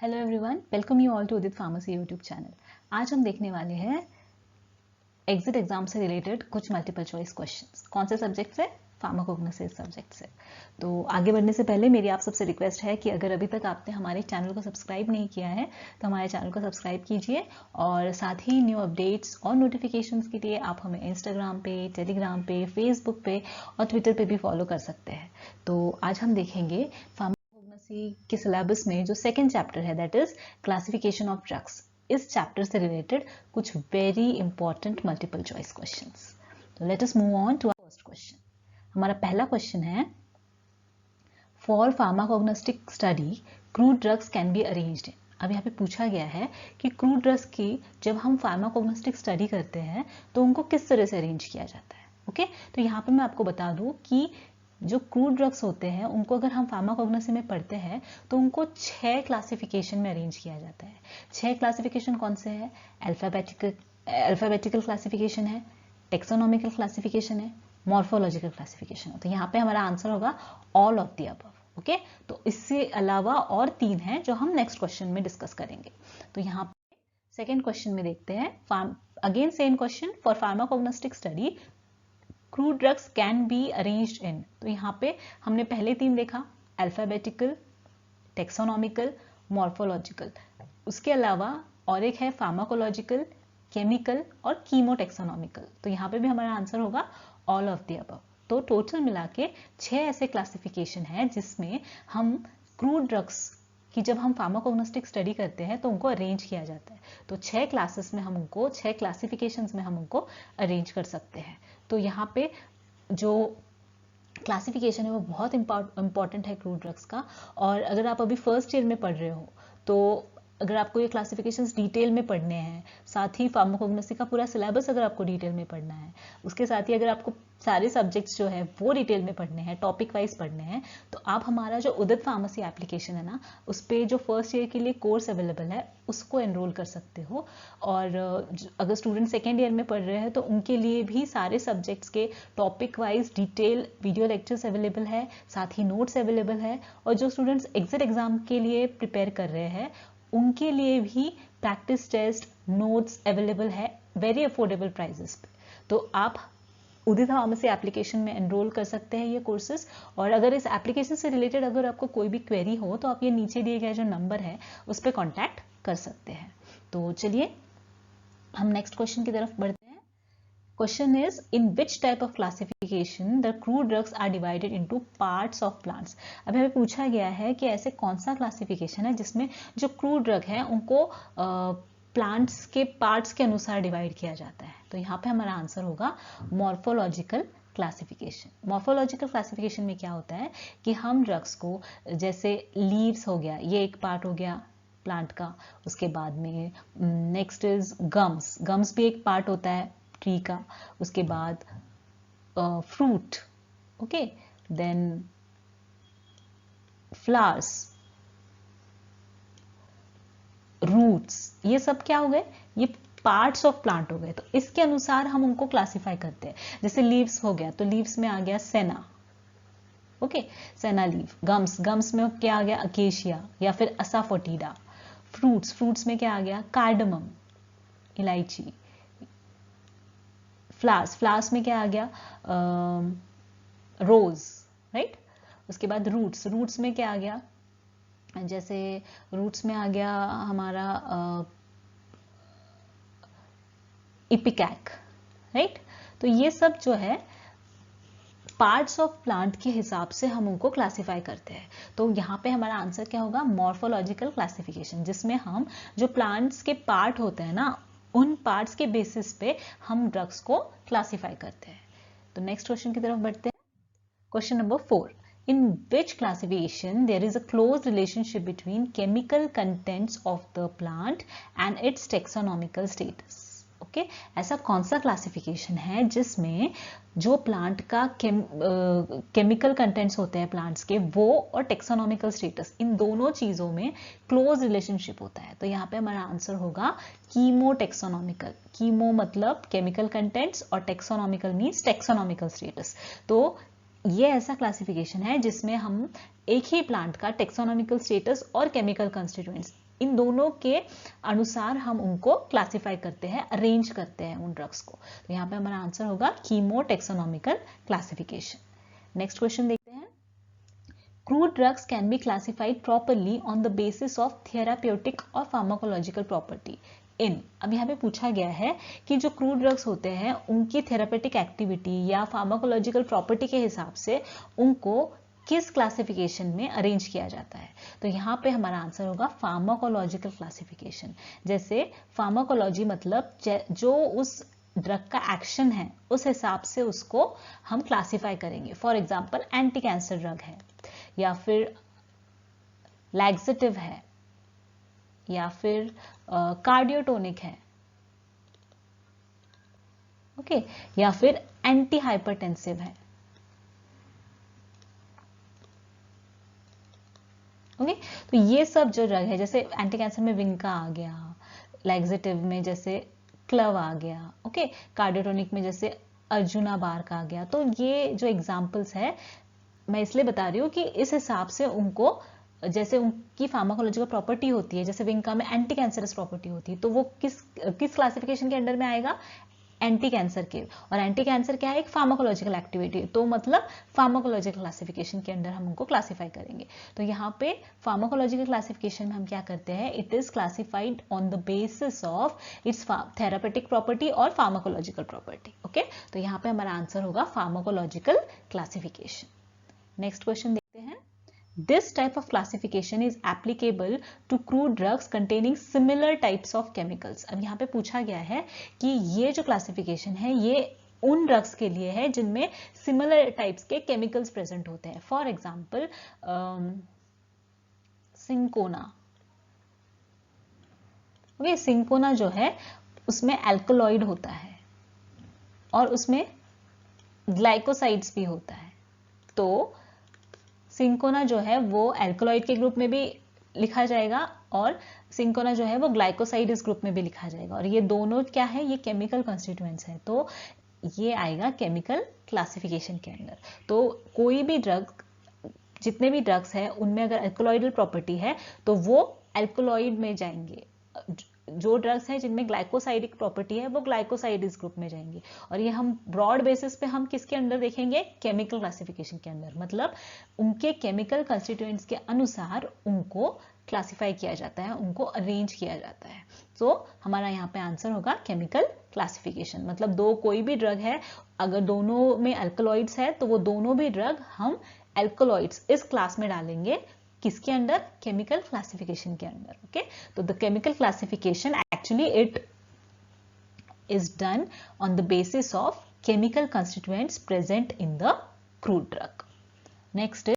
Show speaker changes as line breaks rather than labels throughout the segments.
Hello everyone, welcome you all to Udit pharmacy YouTube channel. आज हम देखने वाले हैं एग्जिट एग्जाम से रिलेटेड कुछ मल्टीपल चॉइस क्वेश्चंस। कौन से सब्जेक्ट से? फार्माकोग्नोसिस सब्जेक्ट से। तो आगे बढ़ने से पहले मेरी आप सबसे रिक्वेस्ट है कि अगर अभी तक आपने हमारे चैनल को सब्सक्राइब नहीं किया है तो हमारे चैनल को सब्सक्राइब कीजिए, और साथ ही न्यू अपडेट्स और नोटिफिकेशंस के लिए आप हमें इंस्टाग्राम पे, टेलीग्राम पे, फेसबुक पे और ट्विटर पे भी फॉलो कर सकते हैं। तो आज हम देखेंगे के सिलेबस में जो सेकेंड चैप्टर है, that is classification of drugs. इस चैप्टर से रिलेटेड कुछ very important multiple choice questions. तो let us move on to our first question. हमारा पहला क्वेश्चन है, for pharmacognostic study crude drugs can be arranged in. अब यहाँ पे पूछा गया है कि क्रूड ड्रग्स की जब हम फार्माकोग्नोस्टिक स्टडी करते हैं तो उनको किस तरह से अरेंज किया जाता है। ओके, तो यहाँ पे मैं आपको बता दूं कि जो क्रूड ड्रग्स होते हैं उनको अगर हम फार्माकोग्नोसी में पढ़ते हैं तो उनको 6 क्लासिफिकेशन में अरेंज किया जाता है। 6 क्लासिफिकेशन कौन से हैं? अल्फाबेटिकल क्लासिफिकेशन है, टेक्सोनॉमिकल क्लासिफिकेशन है, मॉर्फोलॉजिकल क्लासिफिकेशन है। तो यहाँ पे हमारा आंसर होगा all of the above. Okay, तो इससे अलावा और 3 हैं जो हम नेक्स्ट क्वेश्चन में डिस्कस करेंगे। तो यहाँ पे सेकेंड क्वेश्चन में देखते हैं, again same question, for pharmacognostic study crude drugs can be arranged in. तो यहाँ पे हमने पहले 3 देखा, अल्फाबेटिकल, टेक्सोनॉमिकल, मॉर्फोलॉजिकल। उसके अलावा और एक है फार्माकोलॉजिकल, केमिकल और कीमोटेक्सोनॉमिकल। तो यहाँ पे भी हमारा आंसर होगा ऑल ऑफ द अबव। तो टोटल मिला के 6 ऐसे क्लासिफिकेशन है जिसमें हम क्रूड ड्रग्स कि जब हम फार्माकोग्नोस्टिक स्टडी करते हैं तो उनको अरेंज किया जाता है। तो 6 क्लासेस में हम उनको, 6 क्लासिफिकेशंस में हम उनको अरेंज कर सकते हैं। तो यहाँ पे जो क्लासिफिकेशन है वो बहुत इंपॉर्टेंट है क्रूड ड्रग्स का। और अगर आप अभी फर्स्ट ईयर में पढ़ रहे हो तो अगर आपको ये क्लासिफिकेशंस डिटेल में पढ़ने हैं, साथ ही फार्माकोग्नोसी का पूरा सिलेबस अगर आपको डिटेल में पढ़ना है, उसके साथ ही अगर आपको सारे सब्जेक्ट्स जो है वो डिटेल में पढ़ने हैं, टॉपिक वाइज पढ़ने हैं, तो आप हमारा जो उदित फार्मेसी एप्लीकेशन है ना, उस पर जो फर्स्ट ईयर के लिए कोर्स अवेलेबल है उसको एनरोल कर सकते हो। और अगर स्टूडेंट सेकेंड ईयर में पढ़ रहे हैं तो उनके लिए भी सारे सब्जेक्ट्स के topic wise detail video lectures available है, साथ ही नोट्स अवेलेबल है। और जो स्टूडेंट्स एग्जिट एग्जाम के लिए प्रिपेयर कर रहे हैं उनके लिए भी प्रैक्टिस टेस्ट नोट्स अवेलेबल है वेरी अफोर्डेबल प्राइसेस पे। तो आप उदित फार्मेसी एप्लीकेशन में एनरोल कर सकते हैं ये कोर्सेज। और अगर इस एप्लीकेशन से रिलेटेड अगर आपको कोई भी क्वेरी हो तो आप ये नीचे दिए गए जो नंबर है उस पर कॉन्टैक्ट कर सकते हैं। तो चलिए हम नेक्स्ट क्वेश्चन की तरफ बढ़ते हैं। Question is, in which type of classification the crude drugs are divided into parts of plants? अब हमें पूछा गया है कि ऐसे कौन सा क्लासिफिकेशन है जिसमें जो क्रूड ड्रग है उनको प्लांट्स के पार्ट्स के अनुसार डिवाइड किया जाता है। तो यहाँ पे हमारा आंसर होगा मॉर्फोलॉजिकल क्लासिफिकेशन। मॉर्फोलॉजिकल क्लासिफिकेशन में क्या होता है कि हम ड्रग्स को, जैसे लीव्स हो गया, ये एक पार्ट हो गया प्लांट का। उसके बाद में नेक्स्ट इज गम्स, गम्स भी एक पार्ट होता है ट्री का। उसके बाद fruit, okay, then flowers, roots, ये सब क्या हो गए? ये पार्ट्स ऑफ प्लांट हो गए। तो इसके अनुसार हम उनको क्लासिफाई करते हैं। जैसे लीव्स हो गया तो लीव्स में आ गया सेना, ओके, सेना लीव। गम्स, गम्स में क्या आ गया? अकेशिया या फिर असाफोटिडा। फ्रूट्स, फ्रूट्स में क्या आ गया? कार्डमम, इलायची। फ्लावर्स, फ्लावर्स में क्या आ गया? रोज, राइट। उसके बाद रूट्स, रूट्स में क्या आ गया? जैसे रूट्स में आ गया हमारा इपिकैक, राइट। तो ये सब जो है पार्ट्स ऑफ प्लांट के हिसाब से हम उनको क्लासिफाई करते हैं। तो यहाँ पे हमारा आंसर क्या होगा? मॉर्फोलॉजिकल क्लासिफिकेशन, जिसमें हम जो प्लांट्स के पार्ट होते हैं ना, उन पार्ट्स के बेसिस पे हम ड्रग्स को क्लासिफाई करते हैं। तो नेक्स्ट क्वेश्चन की तरफ बढ़ते हैं। Question number 4, in which classification there is a close relationship between chemical contents of the plant and its taxonomical status? Okay, ऐसा कौन सा क्लासिफिकेशन है जिसमें जो प्लांट का केमिकल कंटेंट्स होते हैं प्लांट्स के, वो और टेक्सोनॉमिकल स्टेटस, इन दोनों चीजों में क्लोज रिलेशनशिप होता है। तो यहाँ पे हमारा आंसर होगा कीमो टेक्सोनॉमिकल। कीमो मतलब केमिकल कंटेंट्स और टेक्सोनॉमिकल मीन्स टेक्सोनॉमिकल स्टेटस। तो ये ऐसा क्लासिफिकेशन है जिसमें हम एक ही प्लांट का टेक्सोनॉमिकल स्टेटस और केमिकल कंस्टिट्यूएंट्स इन दोनों के अनुसार हम उनको क्लासिफाई करते हैं, अरेंज करते हैं उन ड्रग्स को। तो यहाँ पे हमारा आंसर होगा कीमोटेक्सोनॉमिकल क्लासिफिकेशन। नेक्स्ट क्वेश्चन देखते हैं। Crude drugs can be classified properly on the basis of therapeutic or pharmacological property in। अब यहाँ पे पूछा गया है कि जो क्रूड ड्रग्स होते हैं उनकी थेरापेटिक एक्टिविटी या फार्माकोलॉजिकल प्रॉपर्टी के हिसाब से उनको किस क्लासिफिकेशन में अरेंज किया जाता है। तो यहाँ पे हमारा आंसर होगा फार्माकोलॉजिकल क्लासिफिकेशन। जैसे फार्माकोलॉजी मतलब जो उस ड्रग का एक्शन है उस हिसाब से उसको हम क्लासिफाई करेंगे। For example anti cancer drug है, या फिर लैक्सेटिव है, या फिर कार्डियोटोनिक है, ओके, या फिर एंटी हाइपरटेंसिव है, ओके। तो ये सब जो ड्रग है, जैसे एंटी कैंसर में विंका आ गया, लैक्सेटिव में जैसे क्लव आ गया, ओके, कार्डियोटोनिक में जैसे अर्जुना बार्क आ गया। तो ये जो एग्जाम्पल्स है मैं इसलिए बता रही हूँ कि इस हिसाब से उनको जैसे उनकी फार्माकोलॉजिकल प्रॉपर्टी होती है, जैसे विंका में एंटी कैंसरस प्रॉपर्टी होती है, तो वो किस क्लासिफिकेशन के अंडर में आएगा, एंटी कैंसर के। और एंटी कैंसर क्या है, एक फार्माकोलॉजिकल एक्टिविटी, तो मतलब फार्माकोलॉजिकल क्लासिफिकेशन के अंडर हम उनको क्लासिफाई करेंगे। तो यहाँ पे फार्माकोलॉजिकल क्लासिफिकेशन में हम क्या करते हैं, it is classified on the basis of its therapeutic property और फार्माकोलॉजिकल प्रॉपर्टी, ओके। तो यहाँ पे हमारा आंसर होगा फार्माकोलॉजिकल क्लासिफिकेशन। नेक्स्ट क्वेश्चन देखते हैं। This type of classification is applicable to crude drugs containing similar types of chemicals। अब यहाँ पे पूछा गया है कि ये जो क्लासिफिकेशन है ये उन ड्रग्स के लिए है जिनमें सिमिलर टाइप्स के केमिकल्स प्रेजेंट होते हैं। For example cinchona, okay, cinchona जो है उसमें एल्कोलॉइड होता है और उसमें ग्लाइकोसाइड्स भी होता है। तो सिंकोना जो है वो एल्कोलॉइड के ग्रुप में भी लिखा जाएगा और सिंकोना जो है वो ग्लाइकोसाइड इस ग्रुप में भी लिखा जाएगा, और ये दोनों क्या है, ये केमिकल कॉन्स्टिट्यूएंट्स है। तो ये आएगा केमिकल क्लासिफिकेशन के अंदर। तो कोई भी ड्रग, जितने भी ड्रग्स है उनमें अगर एल्कोलॉइडल प्रॉपर्टी है तो वो एल्कोलॉइड में जाएंगे। जो ड्रग्स हैं जिनमें ग्लाइकोसाइडिक प्रॉपर्टी है वो ग्लाइकोसाइड इस ग्रुप में जाएंगे। और ये हम ब्रॉड बेसिस पे हम किसके अंडर देखेंगे, केमिकल क्लासिफिकेशन के अंदर, मतलब उनके केमिकल कंस्टिट्यूएंट्स के अनुसार उनको क्लासिफाई किया जाता है, उनको अरेंज किया जाता है। तो हमारा यहाँ पे आंसर होगा केमिकल क्लासिफिकेशन। मतलब दो कोई भी ड्रग है, अगर दोनों में अल्कलॉइड्स है तो वो दोनों भी ड्रग हम अल्कलॉइड्स इस क्लास में डालेंगे, किसके अंडर, केमिकल क्लासिफिकेशन के अंदर, ओके। तो the chemical classification actually it is done on the basis of chemical constituents present in the crude drug. Next is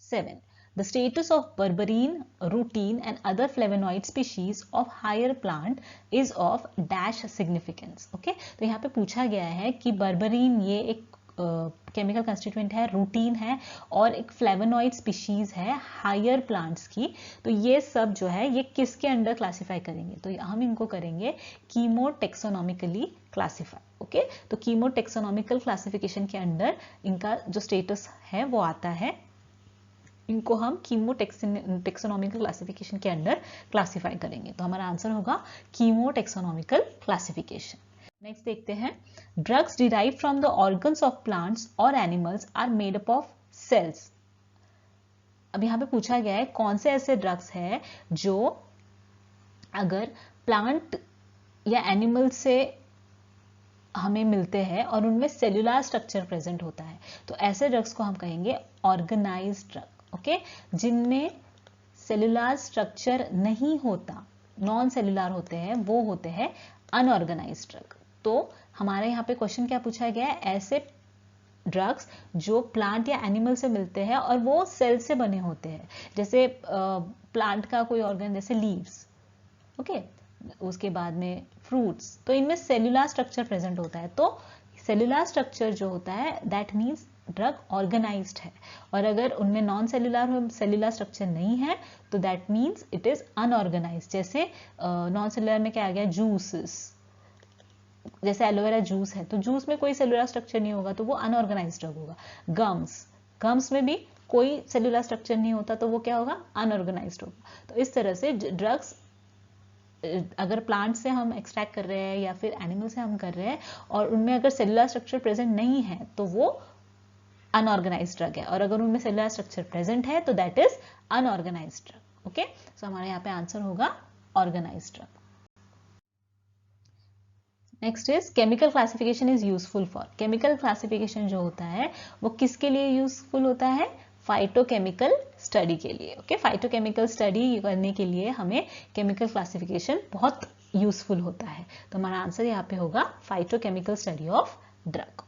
7. The status of berberine, rutin and other flavonoid species of higher plant is of dash significance, okay। तो यहाँ पे पूछा गया है कि berberine ये एक chemical constituent है, रूटीन है और एक फ्लेवोनॉइड स्पीशीज है हायर प्लांट्स की। तो ये सब जो है ये किसके अंडर क्लासिफाई करेंगे, तो हम इनको करेंगे कीमोटेक्सोनॉमिकली क्लासिफाई, ओके। तो कीमोटेक्सोनॉमिकल क्लासिफिकेशन के अंडर इनका जो स्टेटस है वो आता है, इनको हम कीमोटेक्सोनॉमिकल क्लासिफिकेशन के अंडर क्लासिफाई करेंगे। तो हमारा आंसर होगा कीमोटेक्सोनॉमिकल क्लासिफिकेशन। नेक्स्ट देखते हैं। Drugs derive from the organs of plants और animals are made up of cells. अब यहाँ पे पूछा गया है कौन से ऐसे ड्रग्स है जो अगर प्लांट या एनिमल से हमें मिलते हैं और उनमें सेल्यूलर स्ट्रक्चर प्रेजेंट होता है। तो ऐसे ड्रग्स को हम कहेंगे ऑर्गेनाइज्ड ड्रग, ओके। जिनमें सेल्यूलर स्ट्रक्चर नहीं होता, नॉन सेल्यूलर होते हैं, वो होते हैं अनऑर्गेनाइज्ड ड्रग। तो हमारे यहाँ पे क्वेश्चन क्या पूछा गया है, ऐसे ड्रग्स जो प्लांट या एनिमल से मिलते हैं और वो सेल से बने होते हैं। जैसे प्लांट का कोई ऑर्गन, जैसे लीव्स, ओके, उसके बाद में फ्रूट्स, तो इनमें सेल्यूलर स्ट्रक्चर प्रेजेंट होता है। तो सेल्यूलर स्ट्रक्चर जो होता है दैट मीन्स ड्रग ऑर्गेनाइज्ड है, और अगर उनमें नॉन सेल्यूलर स्ट्रक्चर नहीं है तो that means it is unorganised. जैसे नॉन सेल्यूलर में क्या आ गया, जूसेस, जैसे एलोवेरा जूस है तो जूस में कोई सेल्यूलर स्ट्रक्चर नहीं होगा तो वो अनऑर्गेनाइज्ड ड्रग होगा। गम्स में भी कोई सेलुलर स्ट्रक्चर नहीं होता तो वो क्या होगा, अनऑर्गेनाइज्ड होगा। तो इस तरह से ड्रग्स अगर प्लांट से हम एक्सट्रैक्ट कर रहे हैं या फिर एनिमल से हम कर रहे हैं और उनमें अगर सेलुलर स्ट्रक्चर प्रेजेंट नहीं है तो वो अनऑर्गेनाइज्ड ड्रग है, और अगर उनमें सेलुलर स्ट्रक्चर प्रेजेंट है तो that is unorganised drug. Okay, so हमारे यहाँ पे आंसर होगा organised drug. Next is chemical classification is useful for. Chemical classification जो होता है वो किसके लिए यूजफुल होता है, फाइटोकेमिकल स्टडी के लिए। ओके, फाइटोकेमिकल स्टडी करने के लिए हमें केमिकल क्लासिफिकेशन बहुत यूजफुल होता है। तो हमारा आंसर यहाँ पे होगा phytochemical study of drug.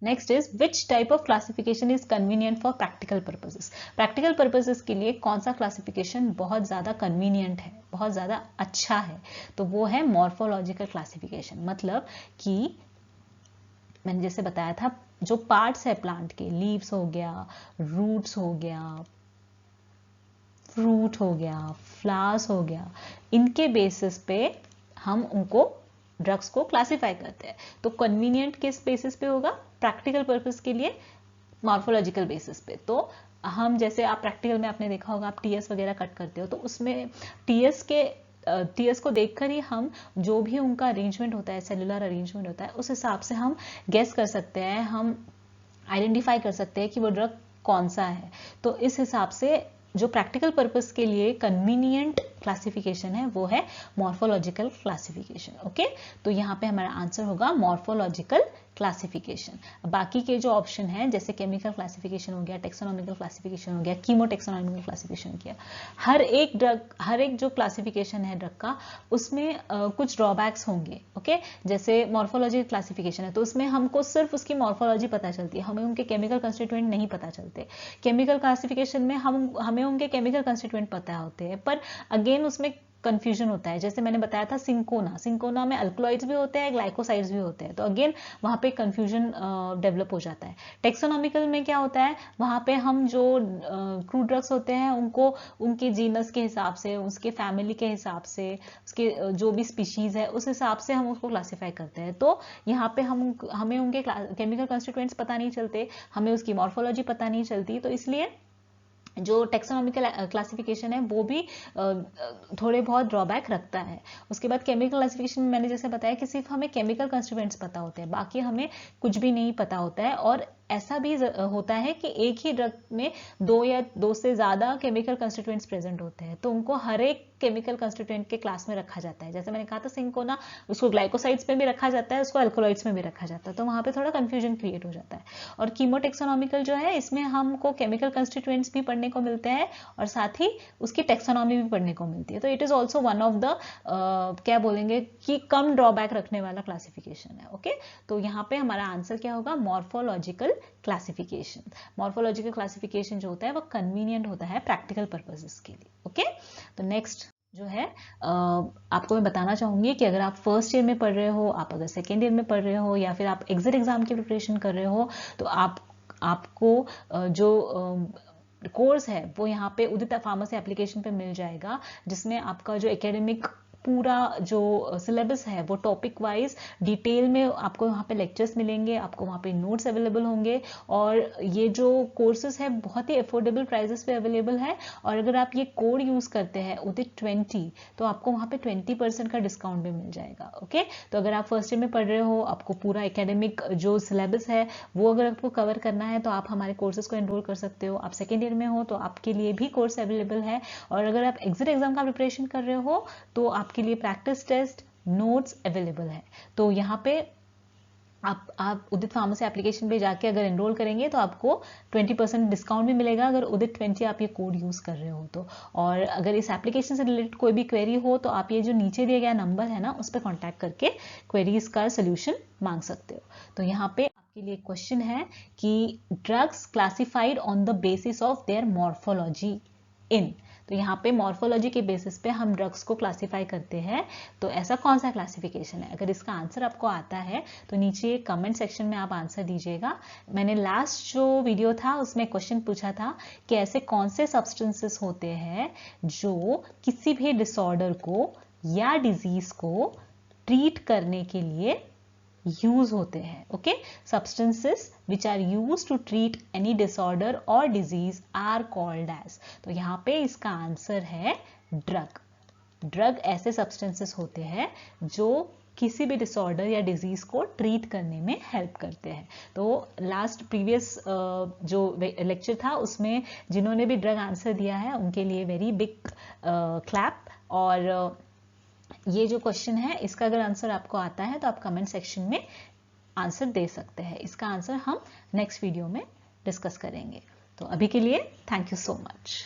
Next is which type of classification is convenient for practical purposes. Practical purposes के लिए कौन सा क्लासिफिकेशन बहुत ज्यादा कन्वीनियंट है, बहुत ज्यादा अच्छा है, तो वो है मॉर्फोलॉजिकल क्लासिफिकेशन। मतलब कि मैंने जैसे बताया था, जो पार्ट्स है प्लांट के, लीव्स हो गया, रूट्स हो गया, फ्रूट हो गया, फ्लावर्स हो गया, इनके बेसिस पे हम उनको ड्रग्स को क्लासिफाई करते हैं। तो कन्वीनियंट किस बेसिस पे होगा, प्रैक्टिकल पर्पस के लिए मॉर्फोलॉजिकल बेसिस पे। तो हम जैसे आप प्रैक्टिकल में आपने देखा होगा, आप टीएस वगैरह कट करते हो तो उसमें टीएस को देखकर ही हम जो भी उनका अरेंजमेंट होता है, सेलुलर अरेंजमेंट होता है, उस हिसाब से हम गेस कर सकते हैं, हम आइडेंटिफाई कर सकते हैं कि वो ड्रग कौन सा है। तो इस हिसाब से जो प्रैक्टिकल पर्पस के लिए कन्वीनियंट क्लासिफिकेशन है वो है मॉर्फोलॉजिकल क्लासिफिकेशन। ओके, तो यहाँ पे हमारा आंसर होगा मॉर्फोलॉजिकल क्लासिफिकेशन। बाकी के जो ऑप्शन है जैसे केमिकल क्लासिफिकेशन हो गया, टेक्सोनॉमिकल क्लासिफिकेशन हो गया, कीमोटेक्सोनॉमिकल क्लासिफिकेशन किया, हर एक जो क्लासिफिकेशन है ड्रग का उसमें कुछ ड्रॉबैक्स होंगे। ओके, जैसे मॉर्फोलॉजिकल क्लासिफिकेशन है तो उसमें हमको सिर्फ उसकी मॉर्फोलॉजी पता चलती है, हमें उनके केमिकल कंस्टिट्यूएंट नहीं पता चलते। केमिकल क्लासिफिकेशन में हमें उनके केमिकल कंस्टिट्यूएंट पता होते हैं, पर अगेन उसमें कंफ्यूजन होता है। जैसे मैंने बताया था सिंकोना में अल्कलॉइड्स भी होते हैं, ग्लाइकोसाइड्स भी होते हैं, तो अगेन वहां पे कंफ्यूजन डेवलप हो जाता है। टेक्सोनॉमिकल में क्या होता है, वहां पे हम जो क्रूड ड्रग्स होते हैं उनको उनके जीनस के हिसाब से, उसके फैमिली के हिसाब से, उसके जो भी स्पीशीज है उस हिसाब से हम उसको क्लासीफाई करते हैं। तो यहाँ पे हमें उनके केमिकल कंस्टिट्यूएंट्स पता नहीं चलते, हमें उसकी मॉर्फोलॉजी पता नहीं चलती, तो इसलिए जो टेक्सोनॉमिकल क्लासिफिकेशन है वो भी थोड़े बहुत ड्रॉबैक रखता है। उसके बाद केमिकल क्लासिफिकेशन में मैंने जैसे बताया कि सिर्फ हमें केमिकल कंस्टिट्यूएंट्स पता होते हैं, बाकी हमें कुछ भी नहीं पता होता है। और ऐसा भी होता है कि एक ही ड्रग में दो या दो से ज्यादा केमिकल कंस्टिट्यूएंट्स प्रेजेंट होते हैं, तो उनको हर एक केमिकल कंस्टिट्यूएंट के क्लास में रखा जाता है। जैसे मैंने कहा था सिंकोना, उसको ग्लाइकोसाइड्स में भी रखा जाता है, उसको अल्कोलॉइड्स में भी रखा जाता है, तो वहां पे थोड़ा कंफ्यूजन क्रिएट हो जाता है। और कीमोटेक्सोनॉमिकल जो है इसमें हमको केमिकल कंस्टिट्यूएंट्स भी पढ़ने को मिलते हैं और साथ ही उसकी टेक्सोनॉमी भी पढ़ने को मिलती है। तो it is also one of the क्या बोलेंगे कि कम ड्रॉबैक रखने वाला क्लासिफिकेशन है। ओके, तो यहाँ पे हमारा आंसर क्या होगा, मॉर्फोलॉजिकल क्लासिफिकेशन। मॉर्फोलॉजिकल क्लासिफिकेशन जो होता है वो कन्वीनियंट होता है प्रैक्टिकल पर्पसेस के लिए। ओके, तो नेक्स्ट जो है आपको मैं बताना चाहूंगी कि अगर आप फर्स्ट ईयर में पढ़ रहे हो, आप अगर सेकेंड ईयर में पढ़ रहे हो या फिर आप एग्जिट एग्जाम की प्रिपरेशन कर रहे हो, तो आपको जो कोर्स है वो यहाँ पे उदित फार्मेसी एप्लीकेशन पे मिल जाएगा, जिसमें आपका जो एकेडमिक पूरा जो सिलेबस है वो टॉपिक वाइज डिटेल में आपको वहाँ पे लेक्चर्स मिलेंगे, आपको वहाँ पे नोट्स अवेलेबल होंगे। और ये जो कोर्सेज है बहुत ही अफोर्डेबल प्राइसेस पे अवेलेबल है। और अगर आप ये कोड यूज करते हैं उदित 20, तो आपको वहाँ पे 20% का डिस्काउंट भी मिल जाएगा। ओके, तो अगर आप फर्स्ट ईयर में पढ़ रहे हो, आपको पूरा एकेडमिक जो सिलेबस है वो अगर आपको कवर करना है तो आप हमारे कोर्सेज को एनरोल कर सकते हो। आप सेकेंड ईयर में हो तो आपके लिए भी कोर्स अवेलेबल है। और अगर आप एग्जिट एग्जाम का प्रिपरेशन कर रहे हो तो आपके लिए प्रैक्टिस टेस्ट, नोट्स अवेलेबल है। तो यहाँ पे आप उदित फार्मेसी एप्लीकेशन पे जाके अगर एनरोल करेंगे तो आपको 20% डिस्काउंट भी मिलेगा अगर उदित 20 आप ये कोड यूज कर रहे हो तो। और अगर इस एप्लीकेशन से रिलेटेड कोई भी क्वेरी हो तो आप ये जो नीचे दिया गया नंबर है ना, उस पर कॉन्टैक्ट करके क्वेरीज का सोल्यूशन मांग सकते हो। तो यहाँ पे आपके लिए क्वेश्चन है कि drugs classified on the basis of their morphology in. तो यहाँ पे मॉर्फोलॉजी के बेसिस पे हम ड्रग्स को क्लासिफाई करते हैं, तो ऐसा कौन सा क्लासिफिकेशन है? अगर इसका आंसर आपको आता है तो नीचे कमेंट सेक्शन में आप आंसर दीजिएगा। मैंने लास्ट जो वीडियो था उसमें क्वेश्चन पूछा था कि ऐसे कौन से सब्सटेंसेस होते हैं जो किसी भी डिसऑर्डर को या डिजीज को ट्रीट करने के लिए यूज होते हैं। Okay, substances which are use to treat any disorder और डिजीज आर कॉल्ड एज। तो यहाँ पे इसका आंसर है ड्रग। ड्रग ऐसे सब्सटेंसेस होते हैं जो किसी भी डिसऑर्डर या डिजीज को ट्रीट करने में हेल्प करते हैं। तो लास्ट प्रीवियस जो लेक्चर था उसमें जिन्होंने भी ड्रग आंसर दिया है उनके लिए वेरी बिग क्लैप। और ये जो क्वेश्चन है इसका अगर आंसर आपको आता है तो आप कमेंट सेक्शन में आंसर दे सकते हैं। इसका आंसर हम नेक्स्ट वीडियो में डिस्कस करेंगे। तो अभी के लिए थैंक यू सो मच।